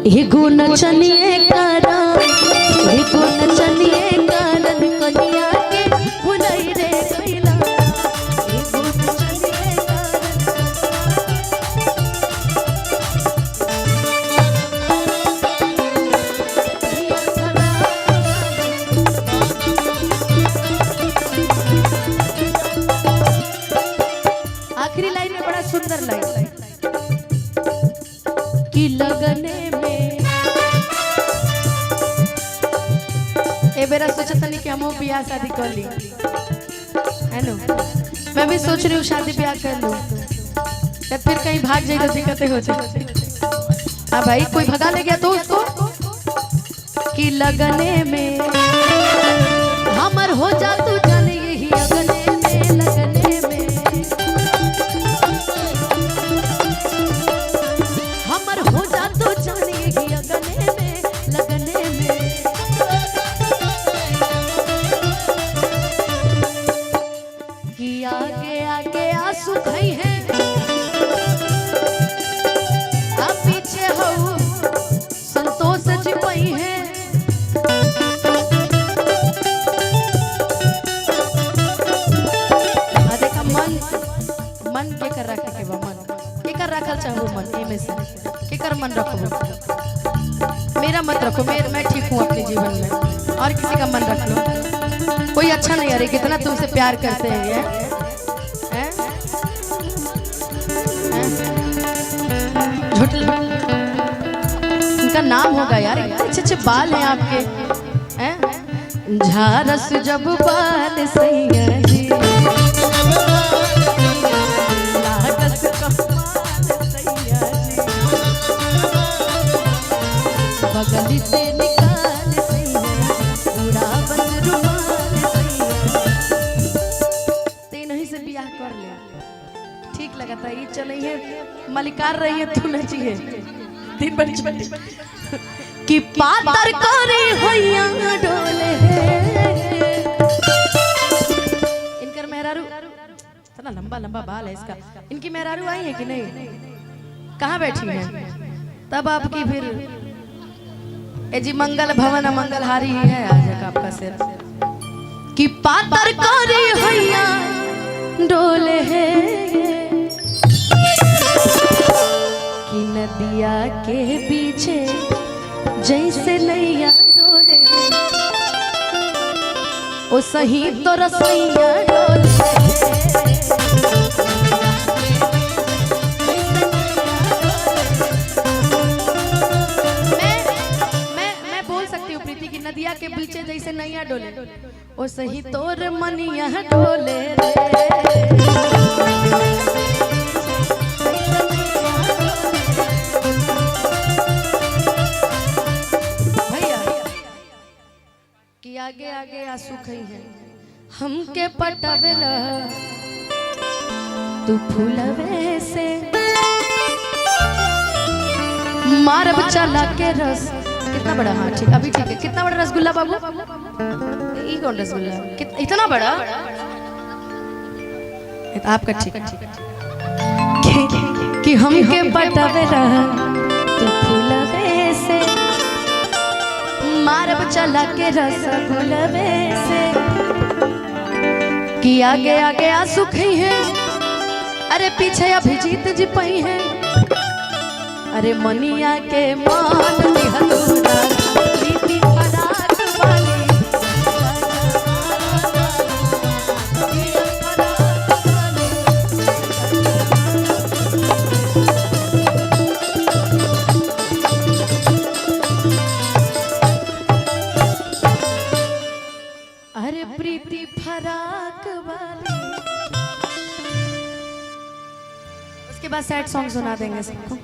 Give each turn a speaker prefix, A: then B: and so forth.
A: एगो नचनिए कारण एगो नचनिए कारण कनिया के भुलई रे गइला। एगो नचनिए आखिरी लाइन में बड़ा सुंदर लाइन कि लगने बेरा सोचा था नहीं कि हम ब्याह शादी कर ली है नो। मैं भी सोच रही हूँ शादी ब्याह कर लूँ या फिर कहीं भाग जाए तो दिक्कतें हो जाए। हाँ भाई कोई भगा ले गया तो उसको कि लगने में हमर हो जा तू जाने यही अगने में लगने में हमर हो जा तू जाने यही अगने में लगने में आगे आगे आंसू खई है आ पीछे हो संतोष छिपई है। देखा मन मन के कर रखे के बा मन के कर रखल चाहू मन एमे से के कर मन रखो मेरा मत रखो मैं ठीक हूँ अपने जीवन में और किसी का मन रख लो। कोई अच्छा नहीं अरे कितना तुमसे प्यार करते हैं ये इनका नाम होगा यार अच्छे अच्छे बाल हैं आपके हैं झारस जब बाल सैया जी लागस कमाल सैया जी बगल से निकाल सैया पूरा बस रुमाल सैया ते नहीं से ब्याह कर ले ठीक लगा था ये चलिए मलिकार रही है तू नचिए दिन भर कि पातर करे होइया डोले इनकर मेहरारू इतना लंबा लंबा बाल है इसका इनकी मेहरारू आई है कि नहीं कहाँ बैठी है तब आपकी फिर ए जी मंगल भवन मंगलहारी ही है आज का आपका सिर कि पातर करे होइया डोले है कि नदिया के पीछे जैसे नैया डोले ओ सही तो रसैया डोले। मैं बोल सकती हूँ प्रीति की नदिया के पीछे जैसे नैया डोले ओ सही तोर मनिया डोले रे। आगे आगे आंसू खई है हमके पटावेला तू फूलवे से मारब चला के रस कितना बड़ा हाँ ठीक अभी ठीक है कितना बड़ा रसगुल्ला बाबू ये कौन रसगुल्ला इतना बड़ा आपका ठीक कि हमके पटावेला तू फूलवे से मारब चला के रसगुल्ले से कि आगे आगे आंसू खई है अरे पीछे अभिजीत जी पई है अरे मनिया के मान दिहलूरा प्रीति फराक वाली अरे प्रीति फराक वाली उसके बाद सैड सॉन्ग सुना देंगे सबको।